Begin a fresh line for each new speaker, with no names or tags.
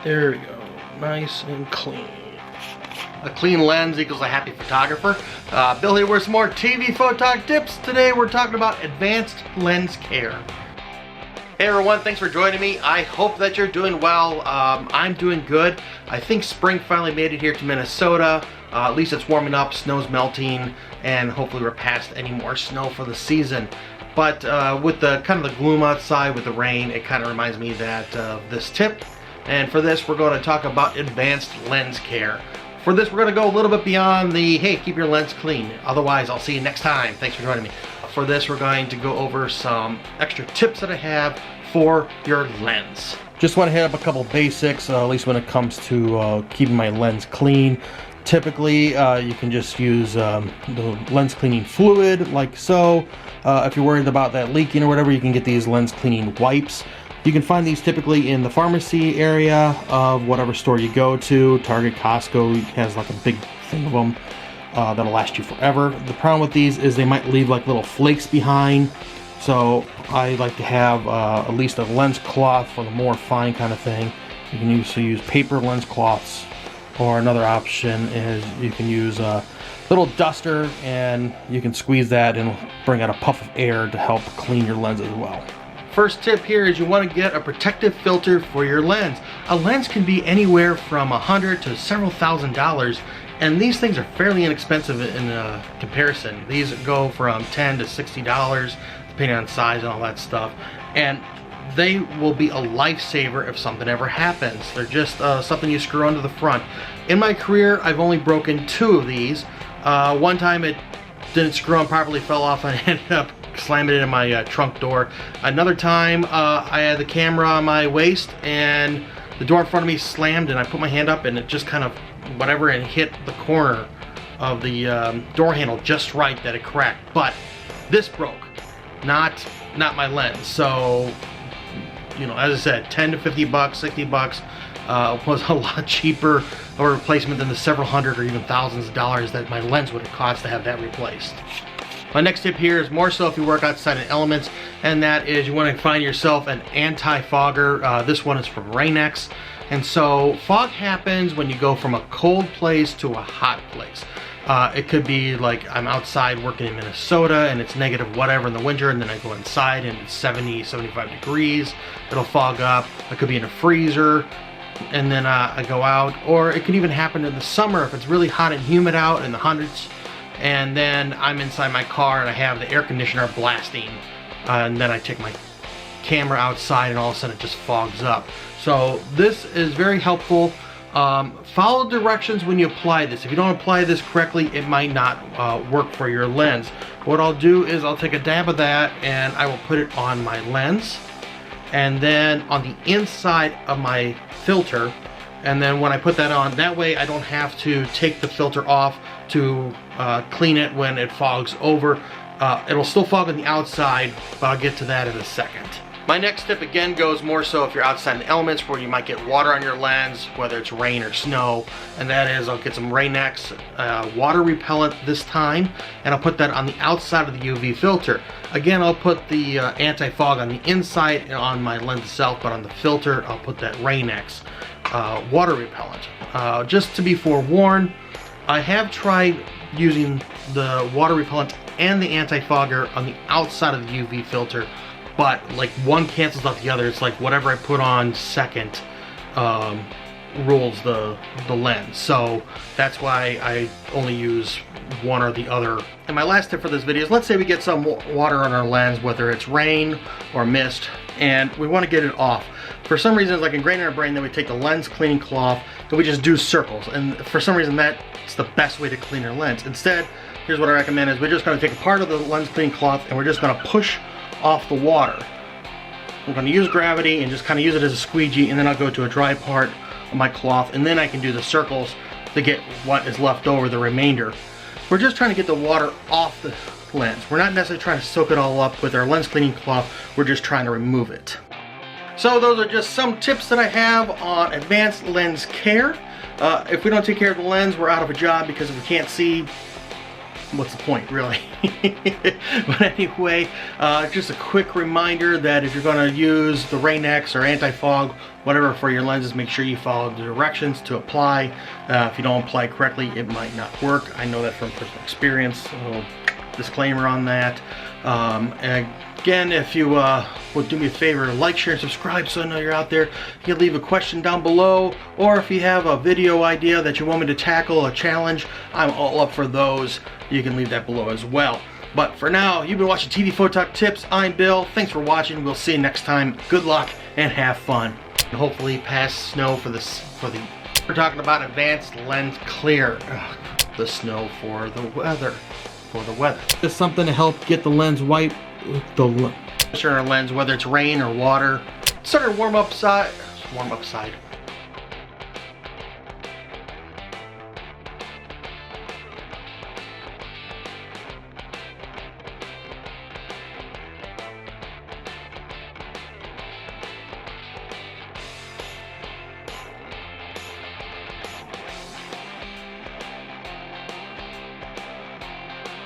There we go, nice and clean.
A clean lens equals a happy photographer. Bill here with some more TVPhotogTips. Today we're talking about advanced lens care. Hey everyone, thanks for joining me. I hope that you're doing well. I'm doing good. I think spring finally made it here to Minnesota. At least it's warming up, snow's melting, and hopefully we're past any more snow for the season. But with the kind of the gloom outside with the rain, it kind of reminds me that this tip. And for this, we're going to talk about advanced lens care. For this, we're going to go a little bit beyond the, hey, keep your lens clean. Otherwise, I'll see you next time. Thanks for joining me. For this, we're going to go over some extra tips that I have for your lens. Just want to hit up a couple basics, at least when it comes to keeping my lens clean. Typically, you can just use the lens cleaning fluid, like so. If you're worried about that leaking or whatever, you can get these lens cleaning wipes. You can find these typically in the pharmacy area of whatever store you go to. Target, Costco has like a big thing of them that'll last you forever. The problem with these is they might leave like little flakes behind. So I like to have at least a lens cloth for the more fine kind of thing. You can also use paper lens cloths, or another option is you can use a little duster and you can squeeze that and bring out a puff of air to help clean your lens as well. First tip here is you want to get a protective filter for your lens. A lens can be anywhere from $100 to several $1,000s, and these things are fairly inexpensive in comparison. These go from $10 to $60 depending on size and all that stuff, and they will be a lifesaver if something ever happens. They're just something you screw onto the front. In my career, I've only broken 2 of these. One time it didn't screw on properly, fell off, and I ended up slamming it in my trunk door. Another time I had the camera on my waist and the door in front of me slammed, and I put my hand up and it just kind of whatever and hit the corner of the door handle just right that it cracked. But this broke, not my lens. So, you know, as I said, 10 to 50 bucks, 60 bucks was a lot cheaper of a replacement than the several hundred or even thousands of dollars that my lens would have cost to have that replaced. My next tip here is more so if you work outside in elements, and that is you want to find yourself an anti-fogger. This one is from Rain-X. And so fog happens when you go from a cold place to a hot place. It could be like I'm outside working in Minnesota and it's negative whatever in the winter, and then I go inside and it's 70, 75 degrees. It'll fog up. It could be in a freezer, and then I go out. Or it could even happen in the summer if it's really hot and humid out in the hundreds, and then I'm inside my car and I have the air conditioner blasting, and then I take my camera outside and all of a sudden it just fogs up. So this is very helpful. Follow directions when you apply this. If you don't apply this correctly, it might not work for your lens. What I'll do is I'll take a dab of that and I will put it on my lens, and then on the inside of my filter. And then when I put that on, that way I don't have to take the filter off to clean it when it fogs over. It'll still fog on the outside, but I'll get to that in a second. My next tip again goes more so if you're outside in elements where you might get water on your lens, whether it's rain or snow, and that is I'll get some Rain-X water repellent this time, and I'll put that on the outside of the UV filter. Again, I'll put the anti-fog on the inside and on my lens itself, but on the filter I'll put that Rain-X water repellent. Just to be forewarned, I have tried using the water repellent and the anti-fogger on the outside of the UV filter, but like one cancels out the other. It's like whatever I put on second rules the lens. So that's why I only use one or the other. And my last tip for this video is, let's say we get some water on our lens, whether it's rain or mist, and we want to get it off. For some reason, it's like ingrained in our brain that we take the lens cleaning cloth and we just do circles. And for some reason, that's the best way to clean our lens. Instead, here's what I recommend is we're just going to take a part of the lens cleaning cloth and we're just going to push off the water. I'm going to use gravity and just kind of use it as a squeegee, and then I'll go to a dry part of my cloth, and then I can do the circles to get what is left over, the remainder. We're just trying to get the water off the lens. We're not necessarily trying to soak it all up with our lens cleaning cloth. We're just trying to remove it. So those are just some tips that I have on advanced lens care. If we don't take care of the lens, we're out of a job, because if we can't see, what's the point, really? But anyway, just a quick reminder that if you're going to use the Rain-X or AntiFog, whatever, for your lenses, make sure you follow the directions to apply. If you don't apply correctly, it might not work. I know that from personal experience. A little disclaimer on that. Again, if you would do me a favor, like, share, and subscribe so I know you're out there. You can leave a question down below, or if you have a video idea that you want me to tackle, a challenge, I'm all up for those. You can leave that below as well. But for now, you've been watching TVPhotogTips. I'm Bill. Thanks for watching. We'll see you next time. Good luck and have fun. And hopefully pass snow for the. We're talking about advanced lens clear. Ugh, the snow for the weather. It's something to help get the lens white. Sure, our lens, whether it's rain or water. Start to warm up side.